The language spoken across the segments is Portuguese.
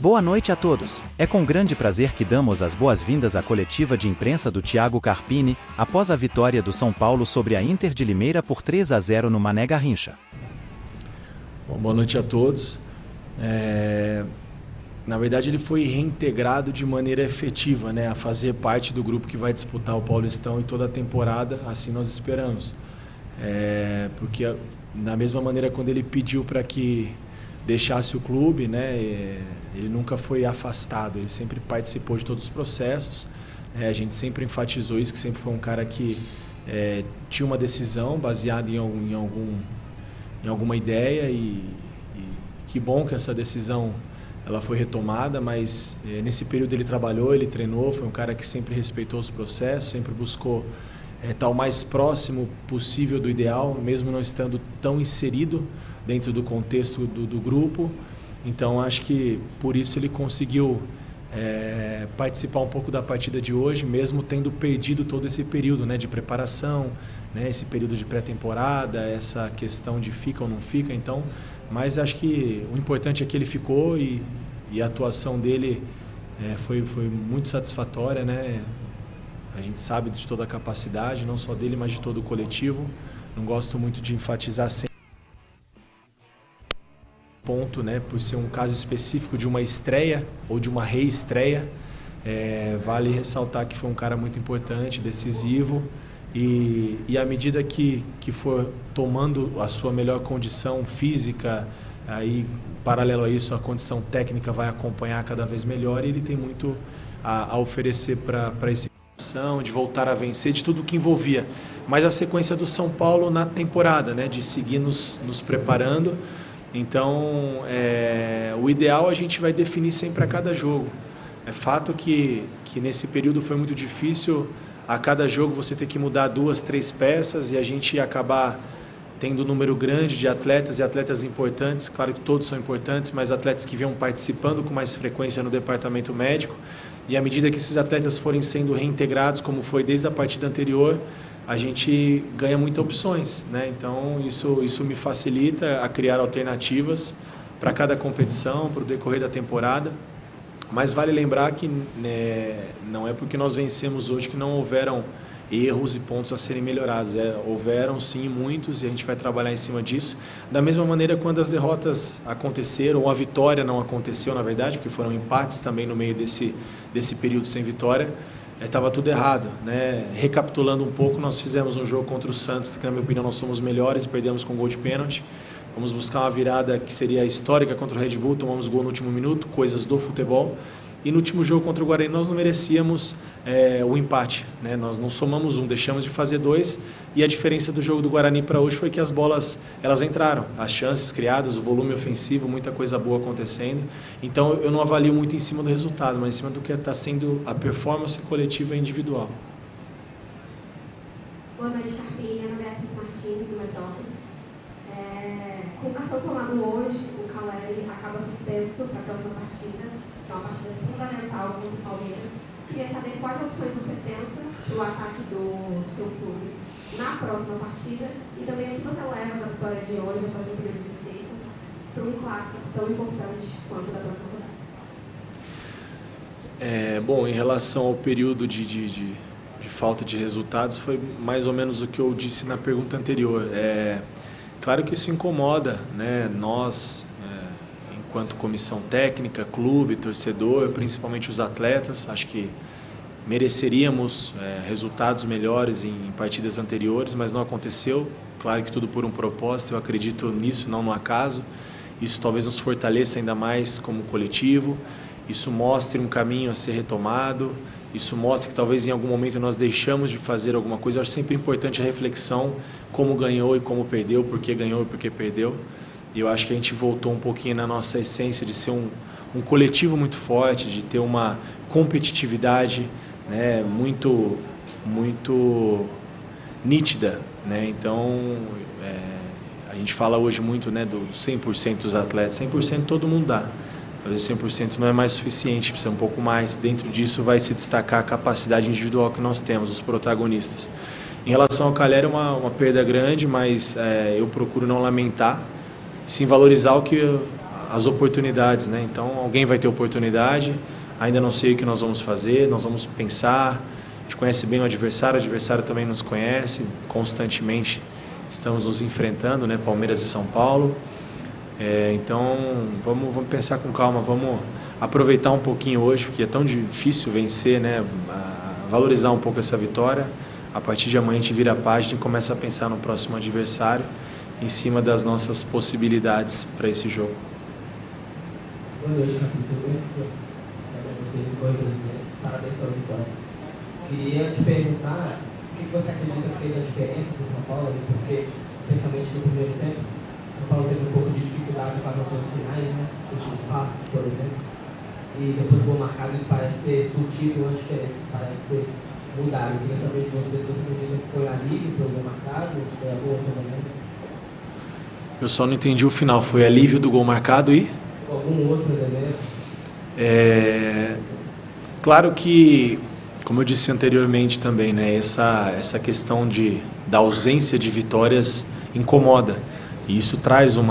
Boa noite a todos. É com grande prazer que damos as boas-vindas à coletiva de imprensa do Thiago Carpini, após a vitória do São Paulo sobre a Inter de Limeira por 3-0 no Mané Garrincha. Bom, boa noite a todos. Na verdade, ele foi reintegrado de maneira efetiva, a fazer parte do grupo que vai disputar o Paulistão e toda a temporada, assim nós esperamos. Porque, da mesma maneira, quando ele pediu para que deixasse o clube, ele nunca foi afastado, ele sempre participou de todos os processos. A gente sempre enfatizou isso, que sempre foi um cara que tinha uma decisão baseada em alguma ideia e que bom que essa decisão ela foi retomada, mas nesse período ele trabalhou, ele treinou, foi um cara que sempre respeitou os processos, sempre buscou estar o mais próximo possível do ideal, mesmo não estando tão inserido dentro do contexto do grupo. Então acho que por isso ele conseguiu participar um pouco da partida de hoje, mesmo tendo perdido todo esse período de preparação, esse período de pré-temporada, essa questão de fica ou não fica. Então, mas acho que o importante é que ele ficou e a atuação dele foi muito satisfatória, A gente sabe de toda a capacidade, não só dele, mas de todo o coletivo. Não gosto muito de enfatizar sempre ponto, por ser um caso específico de uma estreia ou de uma reestreia. Vale ressaltar que foi um cara muito importante, decisivo, e à medida que for tomando a sua melhor condição física, aí paralelo a isso a condição técnica vai acompanhar cada vez melhor, e ele tem muito a oferecer para esse de voltar a vencer, de tudo que envolvia. Mas a sequência do São Paulo na temporada, de seguir nos preparando. Então, o ideal a gente vai definir sempre a cada jogo. É fato que nesse período foi muito difícil, a cada jogo você ter que mudar 2, 3 peças e a gente acabar tendo um número grande de atletas e atletas importantes. Claro que todos são importantes, mas atletas que vinham participando com mais frequência no departamento médico. E à medida que esses atletas forem sendo reintegrados, como foi desde a partida anterior, a gente ganha muitas opções, Então isso me facilita a criar alternativas para cada competição, para o decorrer da temporada. Mas vale lembrar que não é porque nós vencemos hoje que não houveram erros e pontos a serem melhorados. Houveram sim muitos, e a gente vai trabalhar em cima disso. Da mesma maneira, quando as derrotas aconteceram, ou a vitória não aconteceu, na verdade, porque foram empates também no meio desse período sem vitória, estava tudo errado, Recapitulando um pouco, nós fizemos um jogo contra o Santos, que na minha opinião nós somos melhores e perdemos com gol de pênalti. Fomos buscar uma virada que seria histórica contra o Red Bull, tomamos gol no último minuto, coisas do futebol. E no último jogo contra o Guarani nós não merecíamos o empate, Nós não somamos um, deixamos de fazer 2, e a diferença do jogo do Guarani para hoje foi que as bolas elas entraram, as chances criadas, o volume ofensivo, muita coisa boa acontecendo. Então eu não avalio muito em cima do resultado, mas em cima do que está sendo a performance coletiva e individual. Boa noite, Carpini. Ana Beatriz Martins, do Metrópolis. Com o cartão tomado hoje, o Caleri acaba suspenso para a próxima partida, que é uma partida fundamental contra o Palmeiras. Queria saber quais opções você pensa no ataque do seu clube na próxima partida, e também o que você leva da vitória de hoje, após um período de secas, para um clássico tão importante quanto o da próxima rodada. Bom, em relação ao período de falta de resultados, foi mais ou menos o que eu disse na pergunta anterior. Claro que isso incomoda, Nós, enquanto comissão técnica, clube, torcedor, principalmente os atletas, acho que mereceríamos resultados melhores em partidas anteriores, mas não aconteceu. Claro que tudo por um propósito, eu acredito nisso, não no acaso. Isso talvez nos fortaleça ainda mais como coletivo, isso mostre um caminho a ser retomado, isso mostra que talvez em algum momento nós deixamos de fazer alguma coisa. Eu acho sempre importante a reflexão, como ganhou e como perdeu, por que ganhou e por que perdeu. E eu acho que a gente voltou um pouquinho na nossa essência de ser um coletivo muito forte, de ter uma competitividade muito nítida. Então, a gente fala hoje muito do 100% dos atletas. 100% todo mundo dá. Às vezes 100% não é mais suficiente, precisa um pouco mais. Dentro disso vai se destacar a capacidade individual que nós temos, os protagonistas. Em relação ao Caleri, é uma perda grande, mas eu procuro não lamentar, sim valorizar as oportunidades, né? Então alguém vai ter oportunidade, ainda não sei o que nós vamos fazer, nós vamos pensar, a gente conhece bem o adversário também nos conhece, constantemente estamos nos enfrentando, né? Palmeiras e São Paulo, então vamos pensar com calma, vamos aproveitar um pouquinho hoje, porque é tão difícil vencer, né? Valorizar um pouco essa vitória. A partir de amanhã a gente vira a página e começa a pensar no próximo adversário, em cima das nossas possibilidades para esse jogo. Boa noite, capitão. Parabéns pela vitória. Queria te perguntar o que você acredita que fez a diferença para o São Paulo, porque, especialmente no primeiro tempo, o São Paulo teve um pouco de dificuldade com as ações finais, né? Últimos passes, por exemplo. E depois do gol marcado, isso parece ter surtido uma diferença, isso parece ter mudado. Eu queria saber de você se você acredita que foi alívio pelo gol marcado, ou se foi a boa também. Eu só não entendi o final. Foi alívio do gol marcado e? Algum outro elemento? Claro que, como eu disse anteriormente também, né, essa questão da ausência de vitórias incomoda. E isso traz um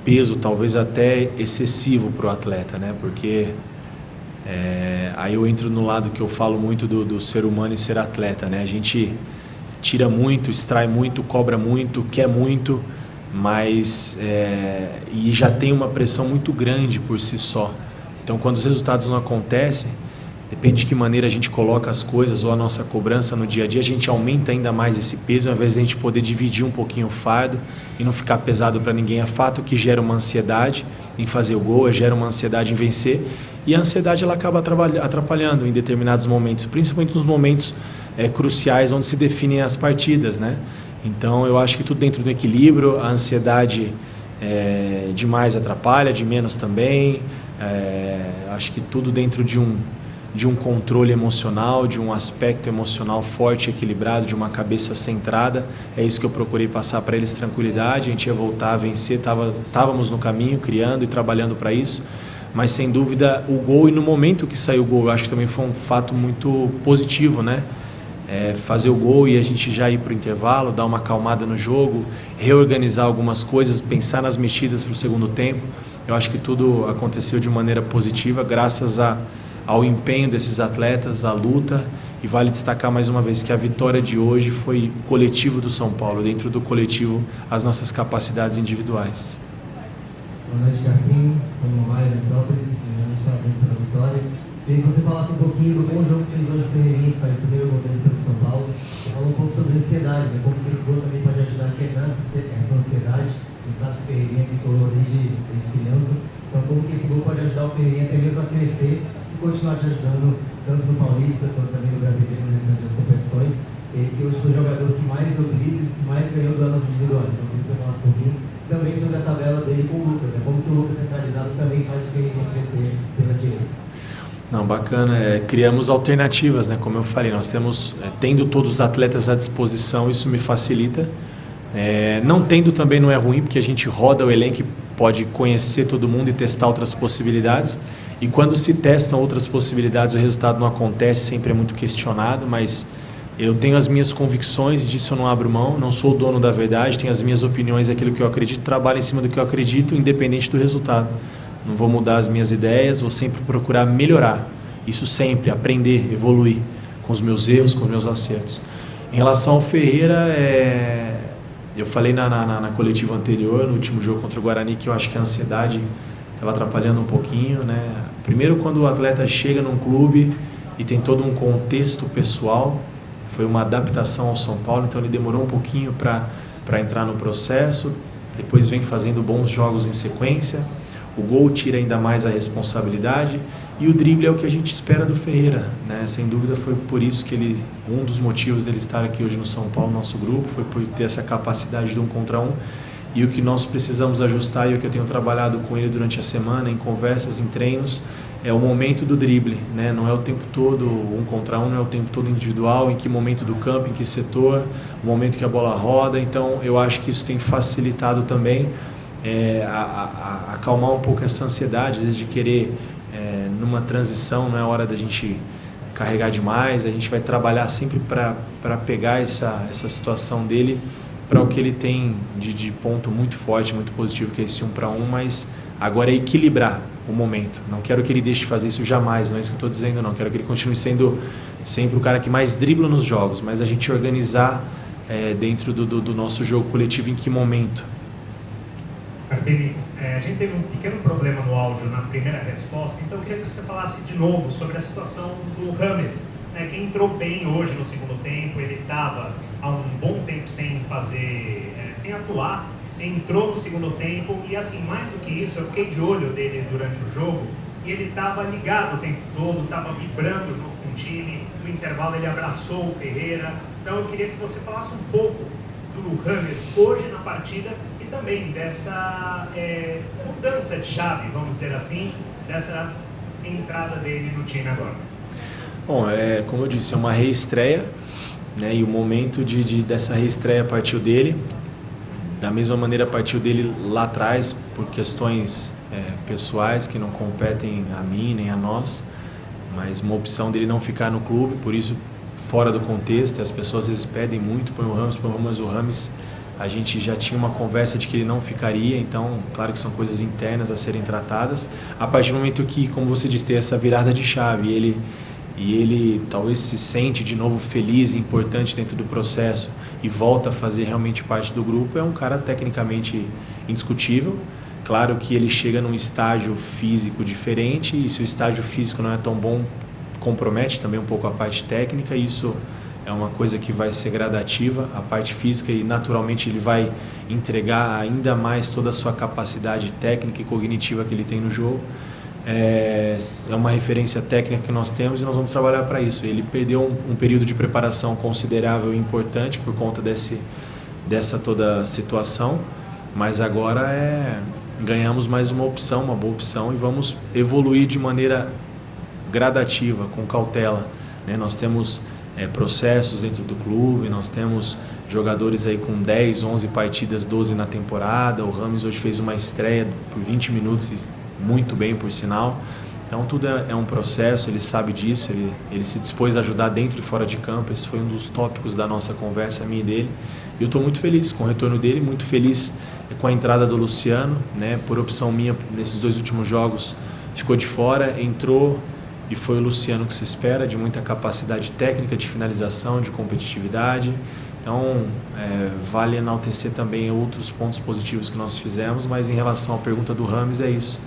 peso talvez até excessivo para o atleta, né? Porque aí eu entro no lado que eu falo muito do ser humano e ser atleta, né? A gente tira muito, extrai muito, cobra muito, quer muito, mas e já tem uma pressão muito grande por si só. Então, quando os resultados não acontecem, depende de que maneira a gente coloca as coisas ou a nossa cobrança no dia a dia, a gente aumenta ainda mais esse peso, ao invés de a gente poder dividir um pouquinho o fardo e não ficar pesado para ninguém. É fato que gera uma ansiedade em fazer o gol, gera uma ansiedade em vencer, e a ansiedade ela acaba atrapalhando em determinados momentos, principalmente nos momentos cruciais onde se definem as partidas, né? Então eu acho que tudo dentro do equilíbrio, a ansiedade demais atrapalha, de menos também, acho que tudo dentro de um controle emocional, de um aspecto emocional forte e equilibrado, de uma cabeça centrada. É isso que eu procurei passar para eles, tranquilidade, a gente ia voltar a vencer, estávamos no caminho, criando e trabalhando para isso, mas sem dúvida o gol, e no momento que saiu o gol, eu acho que também foi um fato muito positivo, né? Fazer o gol e a gente já ir para o intervalo, dar uma acalmada no jogo, reorganizar algumas coisas, pensar nas mexidas para o segundo tempo. Eu acho que tudo aconteceu de maneira positiva, graças ao empenho desses atletas, à luta, e vale destacar mais uma vez que a vitória de hoje foi coletivo do São Paulo, dentro do coletivo as nossas capacidades individuais. Boa noite, Carpim, como Mário Metrópolis, parabéns pela vitória. Queria que você falasse um pouquinho do bom jogo que fez hoje o Ferreirinha, que faz o primeiro gol dele pelo São Paulo. Você falou um pouco sobre a ansiedade, né? Como que esse gol também pode ajudar a quebrar essa ansiedade. A gente sabe que o Ferreirinha tricolor desde criança, então como que esse gol pode ajudar o Ferreirinha até mesmo a crescer e continuar te ajudando tanto no Paulista quanto também no Brasileiro, nas restantes competições, que hoje foi o jogador que mais deu dribles, que mais ganhou duelos individuais. Então queria que você falasse um pouquinho também sobre a tabela dele com o Lucas, né? Como que o Lucas centralizado também faz o Ferreirinha crescer pela direita. Não, bacana, criamos alternativas, né? Como eu falei, nós temos, tendo todos os atletas à disposição, isso me facilita. Não tendo também não é ruim, porque a gente roda o elenco e pode conhecer todo mundo e testar outras possibilidades. E quando se testam outras possibilidades, o resultado não acontece, sempre é muito questionado, mas eu tenho as minhas convicções e disso eu não abro mão, não sou o dono da verdade, tenho as minhas opiniões, aquilo que eu acredito, trabalho em cima do que eu acredito, independente do resultado. Não vou mudar as minhas ideias, vou sempre procurar melhorar. Isso sempre, aprender, evoluir com os meus erros, com os meus acertos. Em relação ao Ferreira, eu falei na coletiva anterior, no último jogo contra o Guarani, que eu acho que a ansiedade estava atrapalhando um pouquinho, né? Primeiro, quando o atleta chega num clube e tem todo um contexto pessoal, foi uma adaptação ao São Paulo, então ele demorou um pouquinho para entrar no processo, depois vem fazendo bons jogos em sequência. O gol tira ainda mais a responsabilidade e o drible é o que a gente espera do Ferreira, né? Sem dúvida foi por isso que um dos motivos dele estar aqui hoje no São Paulo, nosso grupo, foi por ter essa capacidade de 1 contra 1, e o que nós precisamos ajustar e o que eu tenho trabalhado com ele durante a semana, em conversas, em treinos, é o momento do drible, né? Não é o tempo todo 1 contra 1, não é o tempo todo individual, em que momento do campo, em que setor, o momento que a bola roda. Então eu acho que isso tem facilitado também acalmar um pouco essa ansiedade, às vezes de querer, numa transição, não é hora da gente carregar demais, a gente vai trabalhar sempre para pegar essa situação dele para o que ele tem de ponto muito forte, muito positivo, que é esse 1 para 1, mas agora é equilibrar o momento. Não quero que ele deixe de fazer isso jamais, não é isso que eu estou dizendo, não. Quero que ele continue sendo sempre o cara que mais dribla nos jogos, mas a gente organizar dentro do nosso jogo coletivo em que momento. Carpini, a gente teve um pequeno problema no áudio na primeira resposta, então eu queria que você falasse de novo sobre a situação do Rames, né, que entrou bem hoje no segundo tempo. Ele estava há um bom tempo sem atuar, entrou no segundo tempo e, assim, mais do que isso, eu fiquei de olho dele durante o jogo e ele estava ligado o tempo todo, estava vibrando junto com o time. No intervalo ele abraçou o Ferreira. Então eu queria que você falasse um pouco do Rames hoje na partida e também dessa mudança de chave, vamos dizer assim, dessa entrada dele no time agora. Bom, como eu disse, é uma reestreia, né, e o momento dessa reestreia partiu dele. Da mesma maneira partiu dele lá atrás, por questões pessoais que não competem a mim nem a nós, mas uma opção dele não ficar no clube, por isso fora do contexto, e as pessoas às vezes pedem muito, põe o Rames, mas o Rames, a gente já tinha uma conversa de que ele não ficaria, então claro que são coisas internas a serem tratadas. A partir do momento que, como você disse, tem essa virada de chave, e ele talvez se sente de novo feliz e importante dentro do processo e volta a fazer realmente parte do grupo, é um cara tecnicamente indiscutível. Claro que ele chega num estágio físico diferente, e se o estágio físico não é tão bom, compromete também um pouco a parte técnica. Isso é uma coisa que vai ser gradativa, a parte física, e naturalmente ele vai entregar ainda mais toda a sua capacidade técnica e cognitiva que ele tem no jogo. É uma referência técnica que nós temos e nós vamos trabalhar para isso. Ele perdeu um período de preparação considerável e importante por conta dessa toda situação, mas agora ganhamos mais uma opção, uma boa opção, e vamos evoluir de maneira gradativa, com cautela, né? Nós temos processos dentro do clube, nós temos jogadores aí com 10, 11 partidas, 12 na temporada. O Rames hoje fez uma estreia por 20 minutos, muito bem, por sinal. Então tudo é um processo, ele sabe disso, ele se dispôs a ajudar dentro e fora de campo. Esse foi um dos tópicos da nossa conversa, minha e dele. E eu estou muito feliz com o retorno dele, muito feliz com a entrada do Luciano, né? Por opção minha, nesses 2 últimos jogos, ficou de fora, entrou, e foi o Luciano que se espera, de muita capacidade técnica, de finalização, de competitividade. Então, vale enaltecer também outros pontos positivos que nós fizemos, mas em relação à pergunta do Rames, é isso.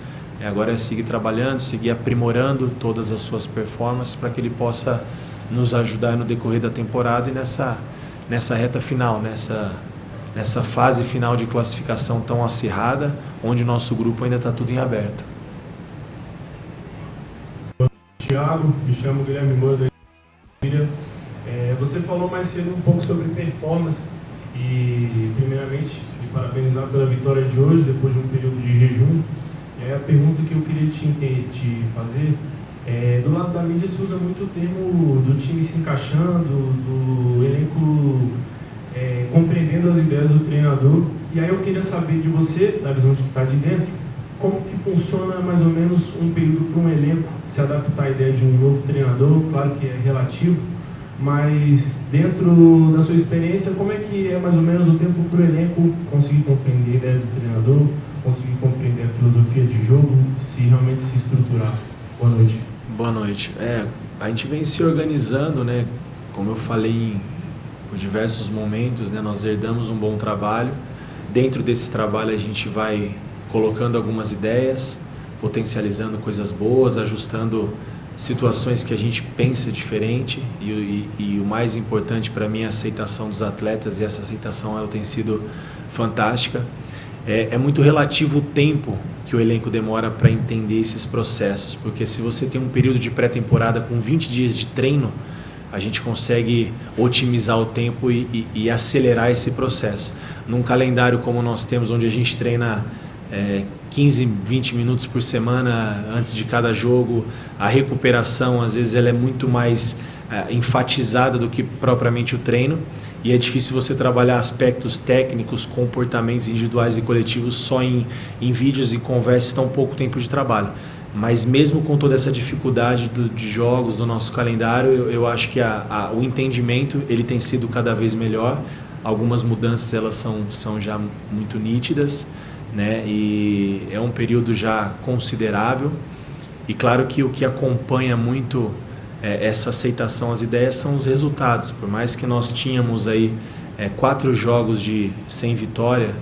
Agora é seguir trabalhando, seguir aprimorando todas as suas performances para que ele possa nos ajudar no decorrer da temporada e nessa reta final, nessa fase final de classificação tão acirrada, onde o nosso grupo ainda está tudo em aberto. Thiago, me chamo Guilherme Moura. Você falou mais cedo um pouco sobre performance e, primeiramente, me parabenizar pela vitória de hoje, depois de um período de jejum. A pergunta que eu queria te fazer do lado da mídia se usa muito o termo do time se encaixando, do elenco compreendendo as ideias do treinador. E aí eu queria saber de você, da visão de que está de dentro, como que funciona mais ou menos um período para um elenco se adaptar à ideia de um novo treinador. Claro que é relativo, mas dentro da sua experiência, como é que é mais ou menos o tempo para o elenco conseguir compreender a ideia do treinador, conseguir compreender a filosofia de jogo, se realmente se estruturar? Boa noite. Boa noite. A gente vem se organizando, né? Como eu falei por diversos momentos, né? Nós herdamos um bom trabalho. Dentro desse trabalho a gente vai colocando algumas ideias, potencializando coisas boas, ajustando situações que a gente pensa diferente, e o mais importante para mim é a aceitação dos atletas, e essa aceitação ela tem sido fantástica. É muito relativo o tempo que o elenco demora para entender esses processos, porque se você tem um período de pré-temporada com 20 dias de treino, a gente consegue otimizar o tempo e acelerar esse processo. Num calendário como nós temos, onde a gente treina 15, 20 minutos por semana antes de cada jogo, a recuperação às vezes ela é muito mais enfatizada do que propriamente o treino, e é difícil você trabalhar aspectos técnicos, comportamentos individuais e coletivos só em vídeos e conversas, tão pouco tempo de trabalho. Mas mesmo com toda essa dificuldade de jogos do nosso calendário, eu acho que o entendimento ele tem sido cada vez melhor. algumas mudanças elas são já muito nítidas, né? E é um período já considerável. E claro que o que acompanha muito essa aceitação às ideias são os resultados. Por mais que nós tínhamos aí 4 jogos sem vitória,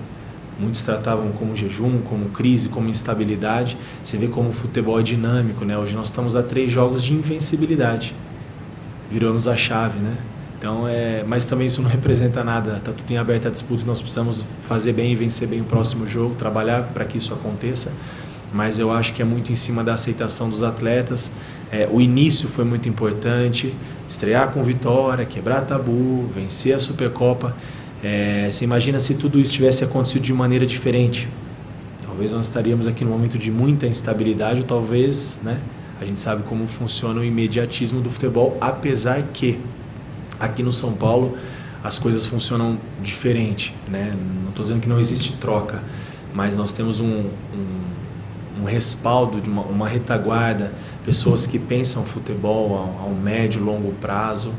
muitos tratavam como jejum, como crise, como instabilidade. Você vê como o futebol é dinâmico, né? Hoje nós estamos a 3 jogos de invencibilidade. Viramos a chave, né? Então, mas também isso não representa nada. Está tudo em aberta disputa e nós precisamos fazer bem e vencer bem o próximo jogo, trabalhar para que isso aconteça. Mas eu acho que é muito em cima da aceitação dos atletas. O início foi muito importante, estrear com vitória, quebrar tabu, vencer a Supercopa. Você imagina se tudo isso tivesse acontecido de maneira diferente? Talvez nós estaríamos aqui num momento de muita instabilidade, ou talvez, né, a gente sabe como funciona o imediatismo do futebol, apesar que aqui no São Paulo as coisas funcionam diferente, né? Não estou dizendo que não existe troca, mas nós temos um respaldo, de uma retaguarda, pessoas que pensam futebol ao médio e longo prazo,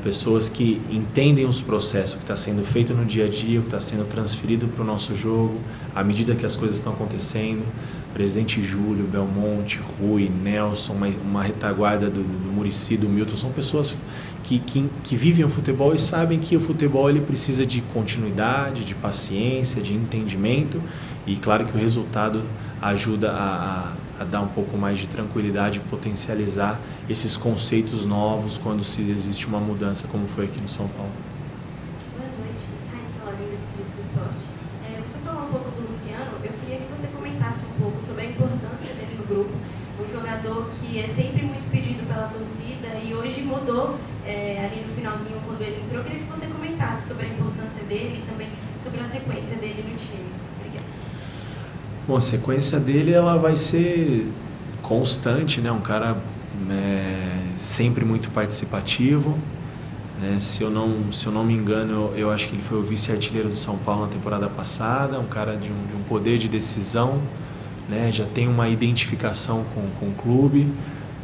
pessoas que entendem os processos, o que está sendo feito no dia a dia, o que está sendo transferido para o nosso jogo, à medida que as coisas estão acontecendo. Presidente Júlio, Belmonte, Rui, Nelson, uma retaguarda do Muricy, do Milton, são pessoas que vivem o futebol e sabem que o futebol ele precisa de continuidade, de paciência, de entendimento, e claro que o resultado ajuda a dar um pouco mais de tranquilidade, potencializar esses conceitos novos quando existe uma mudança, como foi aqui no São Paulo. Boa noite, Raíssa Lavínia, do Distrito do Esporte. Você falou um pouco do Luciano, eu queria que você comentasse um pouco sobre a importância dele no grupo, um jogador que é sempre muito pedido pela torcida e hoje mudou ali no finalzinho quando ele entrou. Eu queria que você comentasse sobre a importância dele e também sobre a sequência dele no time. Bom, a sequência dele ela vai ser constante, né? Um cara sempre muito participativo, né? Se eu não me engano, eu acho que ele foi o vice-artilheiro do São Paulo na temporada passada, um cara de um poder de decisão, né? Já tem uma identificação com o clube,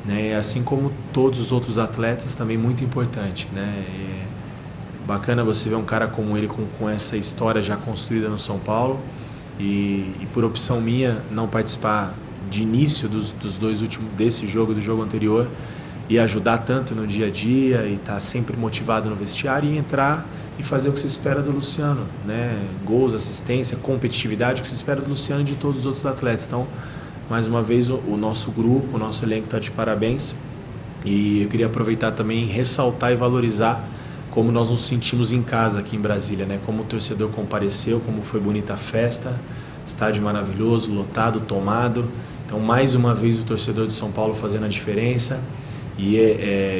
né? Assim como todos os outros atletas, também muito importante, né? Bacana você ver um cara como ele com essa história já construída no São Paulo. E por opção minha não participar de início dos 2 últimos, desse jogo, do jogo anterior, e ajudar tanto no dia a dia e estar sempre motivado no vestiário e entrar e fazer o que se espera do Luciano, né? Gols, assistência, competitividade, o que se espera do Luciano e de todos os outros atletas. Então, mais uma vez, o nosso grupo, o nosso elenco está de parabéns, e eu queria aproveitar também e ressaltar e valorizar como nós nos sentimos em casa aqui em Brasília, né? Como o torcedor compareceu, como foi bonita a festa, estádio maravilhoso, lotado, tomado. Então, mais uma vez, o torcedor de São Paulo fazendo a diferença. E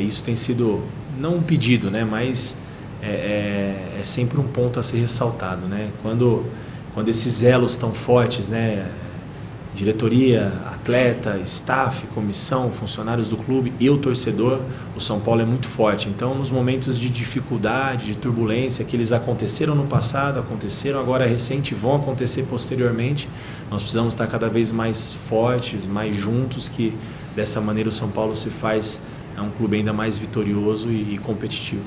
isso tem sido, não um pedido, né? Mas é sempre um ponto a ser ressaltado, né? Quando esses elos estão fortes, né? Diretoria, atleta, staff, comissão, funcionários do clube e o torcedor, o São Paulo é muito forte. Então, nos momentos de dificuldade, de turbulência, que eles aconteceram no passado, aconteceram agora recente, vão acontecer posteriormente, nós precisamos estar cada vez mais fortes, mais juntos, que dessa maneira o São Paulo se faz um clube ainda mais vitorioso e competitivo.